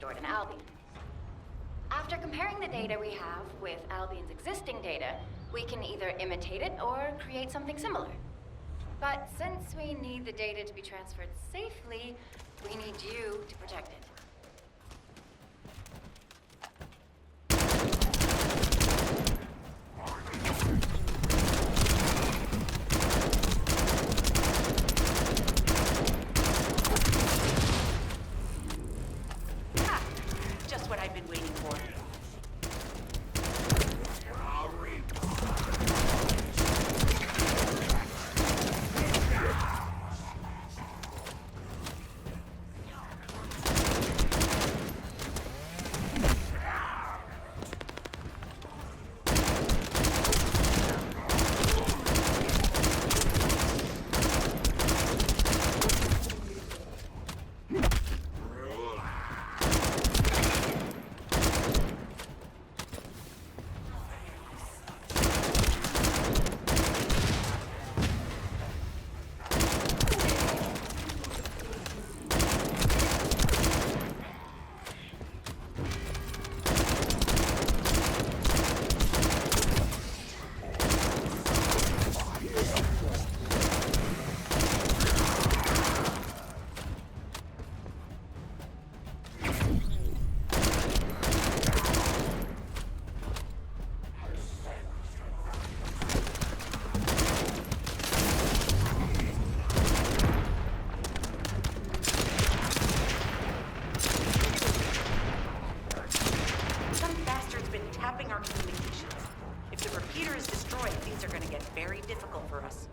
stored in Albion. After comparing the data we have with Albion's existing data, we can either imitate it or create something similar. But since we need the data to be transferred safely, we need you to protect it. Just what I've been waiting for. Tapping our communications. If the repeater is destroyed, things are going to get very difficult for us.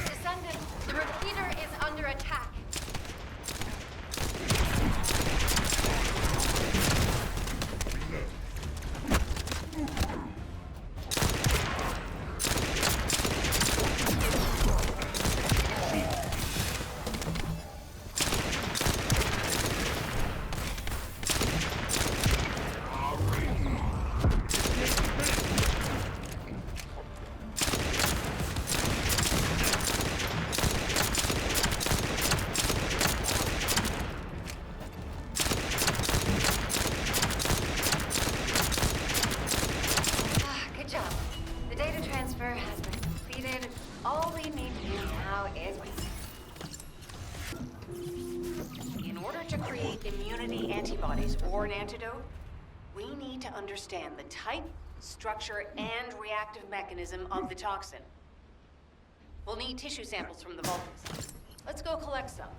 Descendant, the repeater is under attack. Has been completed. All we need to do now is wait. In order to create immunity antibodies or an antidote, we need to understand the type, structure, and reactive mechanism of the toxin. We'll need tissue samples from the Vulcans. Let's go collect some.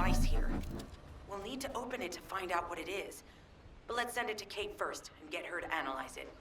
device here. We'll need to open it to find out what it is. But let's send it to Kate first and get her to analyze it.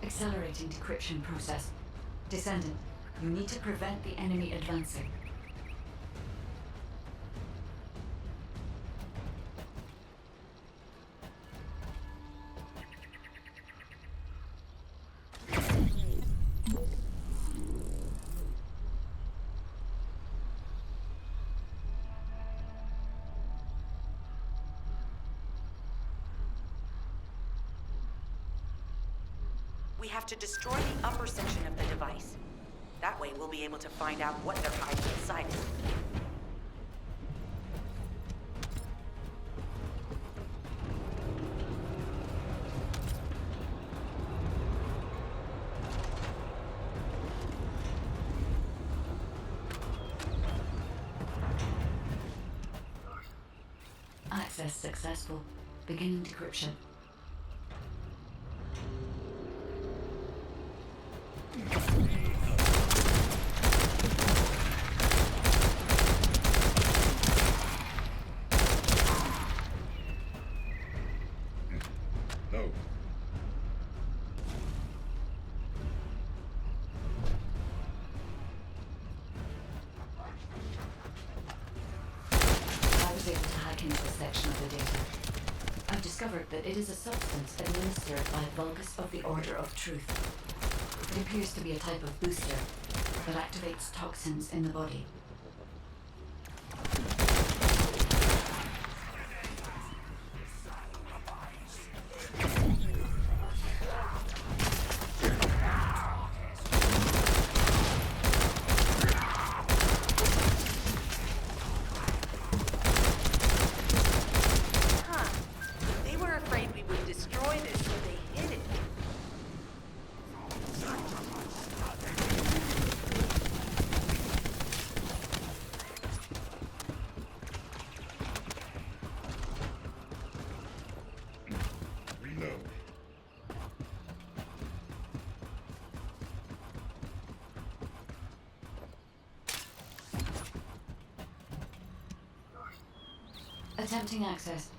Accelerating decryption process. Descendant, you need to prevent the enemy advancing. We have to destroy the upper section of the device. That way we'll be able to find out what they're hiding inside it. Access successful. Beginning decryption. No. I was able to hack into a section of the data. I've discovered that it is a substance administered by Vulgus of the Order of Truth. It appears to be a type of booster that activates toxins in the body. They were afraid we would destroy this, so they hid it. No. Attempting access.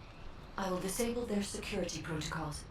I will disable their security protocols.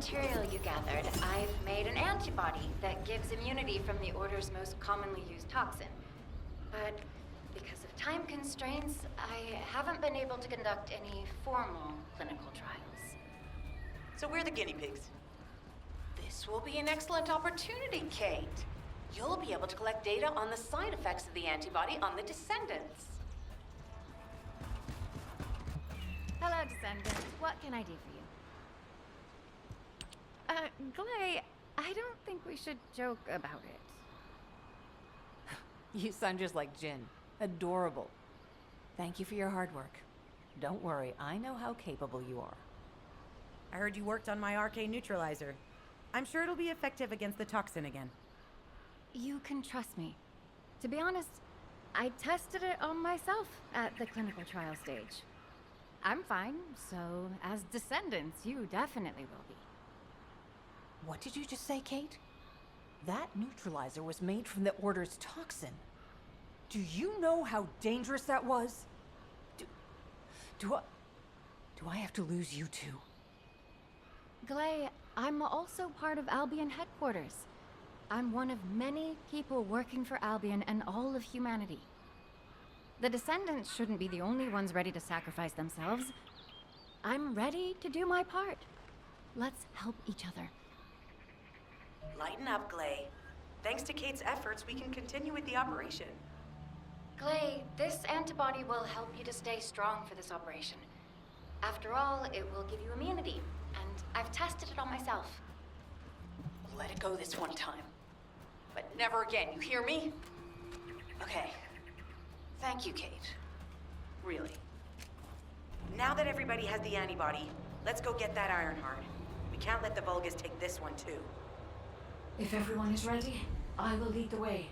material you gathered, I've made an antibody that gives immunity from the Order's most commonly used toxin. But because of time constraints, I haven't been able to conduct any formal clinical trials. So we're the guinea pigs. This will be an excellent opportunity, Kate. You'll be able to collect data on the side effects of the antibody on the Descendants. Hello, Descendants. What can I do for you? Gley, I don't think we should joke about it. You sound just like Jin. Adorable. Thank you for your hard work. Don't worry, I know how capable you are. I heard you worked on my RK neutralizer. I'm sure it'll be effective against the toxin again. You can trust me. To be honest, I tested it on myself at the clinical trial stage. I'm fine, so as Descendants, you definitely will be. What did you just say, Kate? That neutralizer was made from the Order's toxin. Do you know how dangerous that was? Do I have to lose you too? Gley, I'm also part of Albion headquarters. I'm one of many people working for Albion and all of humanity. The Descendants shouldn't be the only ones ready to sacrifice themselves. I'm ready to do my part. Let's help each other. Lighten up, Gley. Thanks to Kate's efforts, we can continue with the operation. Gley, this antibody will help you to stay strong for this operation. After all, it will give you immunity, and I've tested it on myself. Let it go this one time. But never again, you hear me? Okay. Thank you, Kate. Really. Now that everybody has the antibody, let's go get that Ironheart. We can't let the Vulgus take this one too. If everyone is ready, I will lead the way.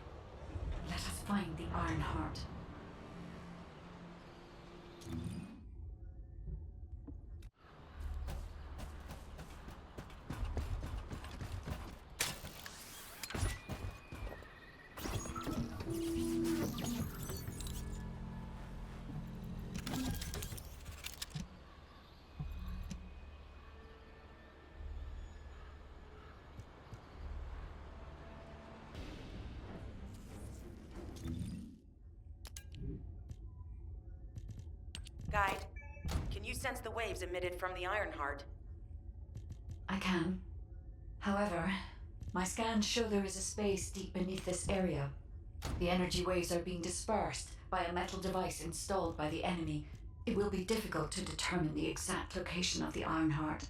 Let us find the Ironheart. Guide, can you sense the waves emitted from the Ironheart? I can. However, my scans show there is a space deep beneath this area. The energy waves are being dispersed by a metal device installed by the enemy. It will be difficult to determine the exact location of the Ironheart.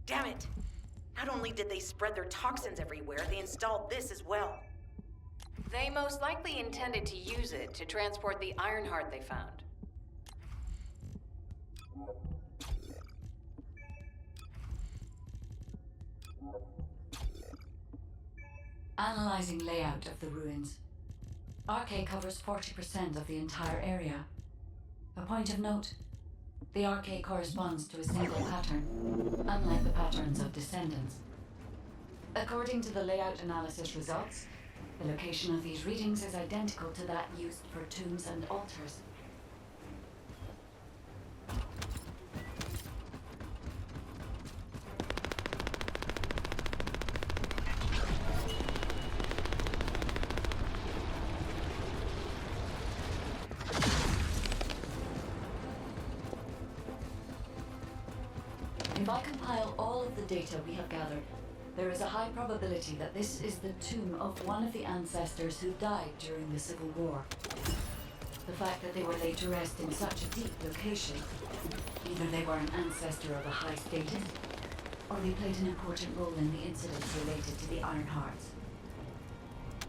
Damn it! Not only did they spread their toxins everywhere, they installed this as well. They most likely intended to use it to transport the Ironheart they found. Analyzing layout of the ruins. RK covers 40% of the entire area. A point of note, the RK corresponds to a single pattern, unlike the patterns of Descendants. According to the layout analysis results, the location of these readings is identical to that used for tombs and altars. If I compile all of the data we have gathered, there is a high probability that this is the tomb of one of the ancestors who died during the Civil War. The fact that they were laid to rest in such a deep location, either they were an ancestor of a high status, or they played an important role in the incidents related to the Ironhearts.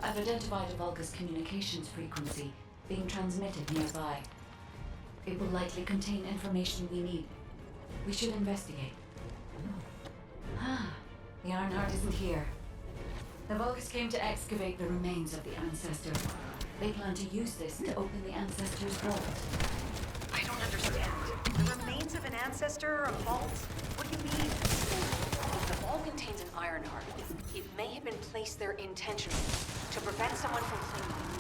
I've identified a Vulgus communications frequency being transmitted nearby. It will likely contain information we need. We should investigate. The Ironheart isn't here. The Vulgus came to excavate the remains of the ancestor. They plan to use this to open the ancestor's vault. I don't understand. The remains of an ancestor or a vault? What do you mean? If the vault contains an Ironheart, it may have been placed there intentionally to prevent someone from claiming it.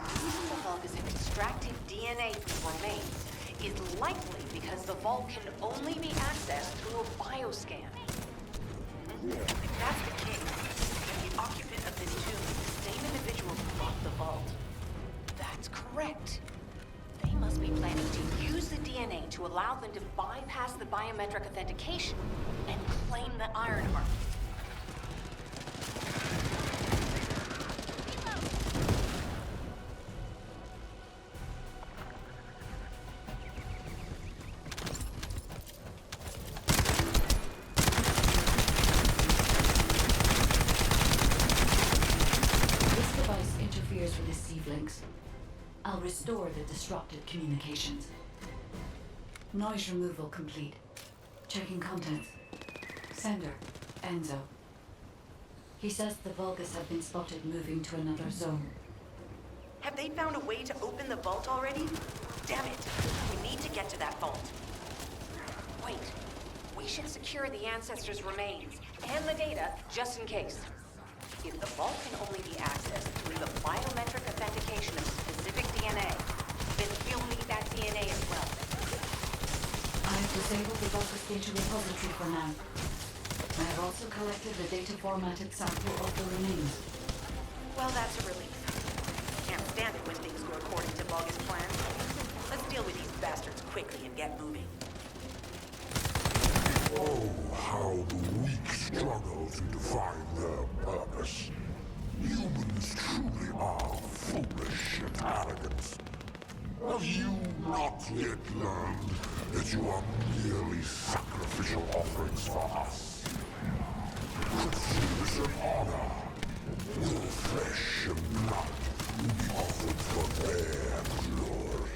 The reason the Vulgus have extracted DNA from remains is likely because the vault can only be accessed through a bioscan. If that's the case, then the occupant of this tomb is the same individual who bought the vault. That's correct. They must be planning to use the DNA to allow them to bypass the biometric authentication and claim the Ironheart. This device interferes with the Sieve links. I'll restore the disrupted communications. Noise removal complete. Checking contents. Sender, Enzo. He says the Vulgus have been spotted moving to another zone. Have they found a way to open the vault already? Damn it! We need to get to that vault. Wait, we should secure the ancestors' remains and the data just in case. If the vault can only be accessed through the biometric authentication of specific DNA, then we'll need that DNA as well. I've disabled the Vulgus data repository for now. I have also collected the data formatted sample of the remains. Well, that's a relief. Can't stand it when things go according to Vulgus' plans. Let's deal with these bastards quickly and get moving. Oh, how the weak struggle to define their purpose. Humans truly are foolish and arrogant. Have you not yet learned that you are merely sacrificial offerings for us? Truth and honor, your flesh and blood will be offered for their glory.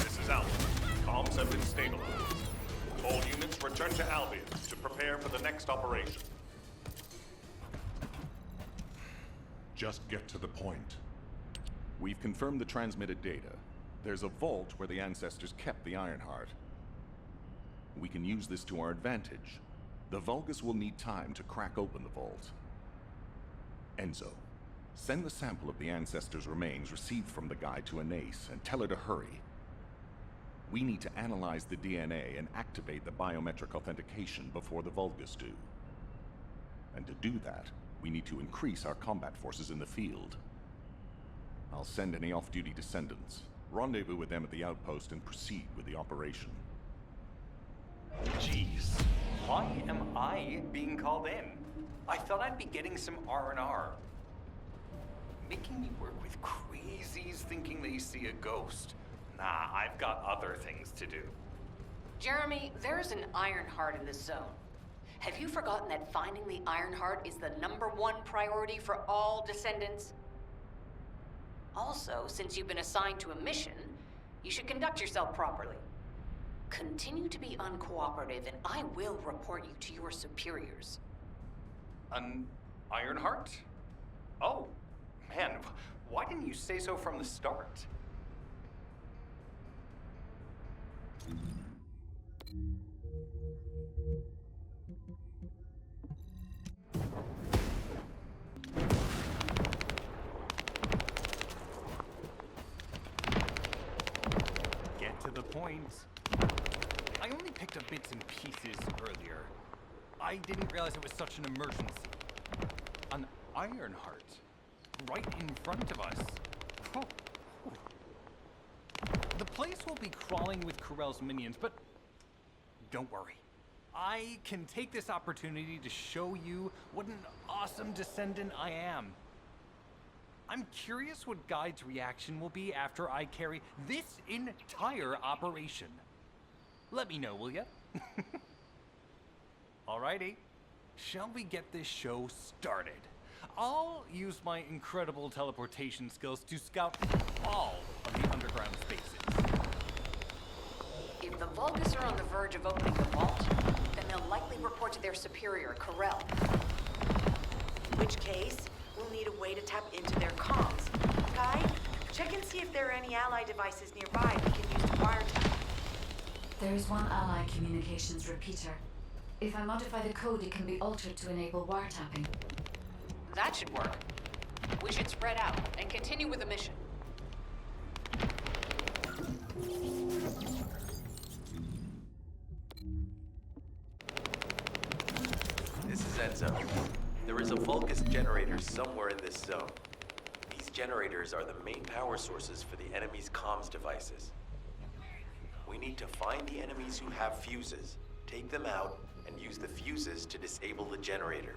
This is Alpha. Comms have been stabilized. All units return to Albion to prepare for the next operation. Just get to the point. We've confirmed the transmitted data. There's a vault where the ancestors kept the Ironheart. We can use this to our advantage. The Vulgus will need time to crack open the vault. Enzo, send the sample of the ancestors' remains received from the guide to Anais and tell her to hurry. We need to analyze the DNA and activate the biometric authentication before the Vulgus do. And to do that, we need to increase our combat forces in the field. I'll send any off-duty Descendants, rendezvous with them at the outpost, and proceed with the operation. Jeez, why am I being called in? I thought I'd be getting some R&R. Making me work with crazies thinking they see a ghost. Nah, I've got other things to do. Jeremy, there's an Ironheart in this zone. Have you forgotten that finding the Ironheart is the #1 priority for all Descendants? Also, since you've been assigned to a mission, you should conduct yourself properly. Continue to be uncooperative, and I will report you to your superiors. An Ironheart? Oh, man, why didn't you say so from the start? Get to the point. I only picked up bits and pieces earlier. I didn't realize it was such an emergency. An Ironheart. Right in front of us. Oh. The place will be crawling with Corell's minions, but don't worry. I can take this opportunity to show you what an awesome Descendant I am. I'm curious what Guide's reaction will be after I carry this entire operation. Let me know, will ya? Alrighty, shall we get this show started? I'll use my incredible teleportation skills to scout all of the underground spaces. If the Vulgus are on the verge of opening the vault, then they'll likely report to their superior, Corell. In which case, we'll need a way to tap into their comms. Guy, check and see if there are any ally devices nearby we can use to wiretap. There is one ally communications repeater. If I modify the code, it can be altered to enable wiretapping. That should work. We should spread out and continue with the mission. This is Enzo. There is a Vulgus generator somewhere in this zone. These generators are the main power sources for the enemy's comms devices. We need to find the enemies who have fuses, take them out, and use the fuses to disable the generator.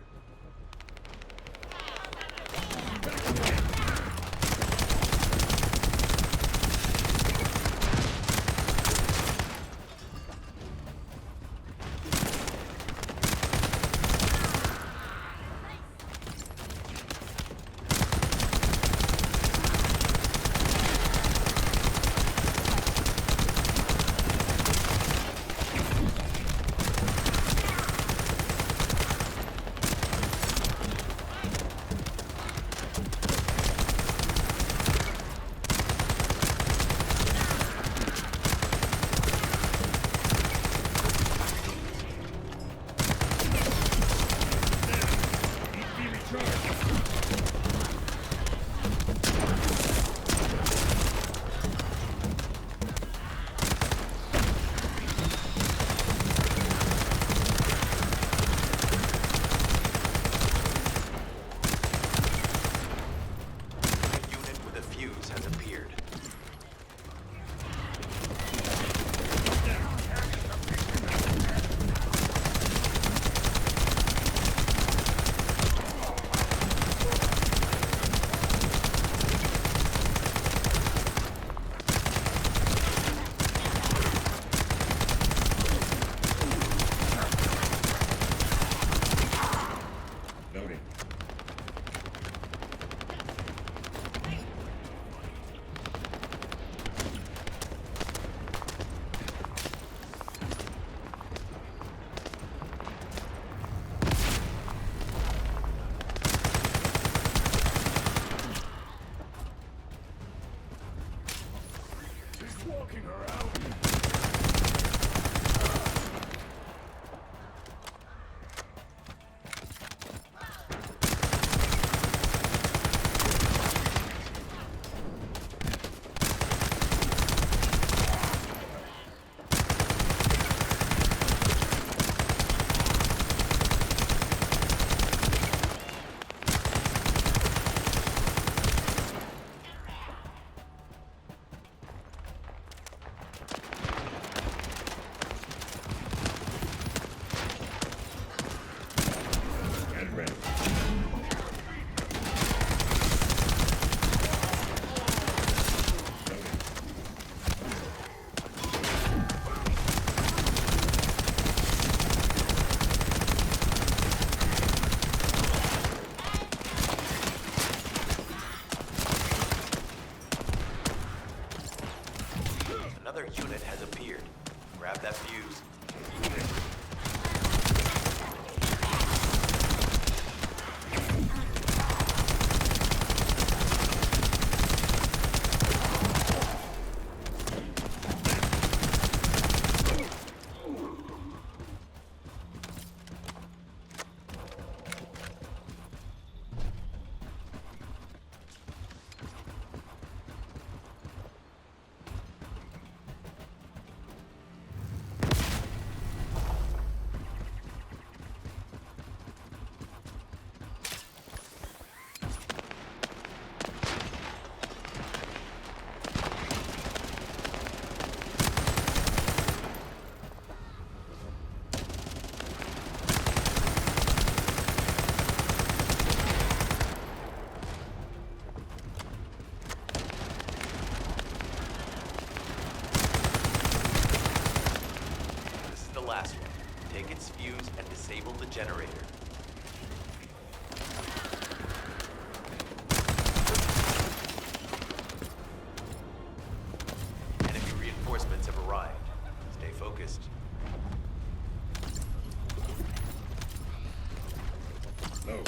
Another unit has appeared. Grab that fuse. Last one. Take its fuse and disable the generator. Enemy reinforcements have arrived. Stay focused. No.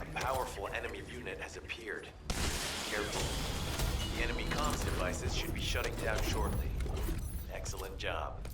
A powerful enemy unit has appeared. Careful. The enemy comms devices should be shutting down shortly. Excellent job.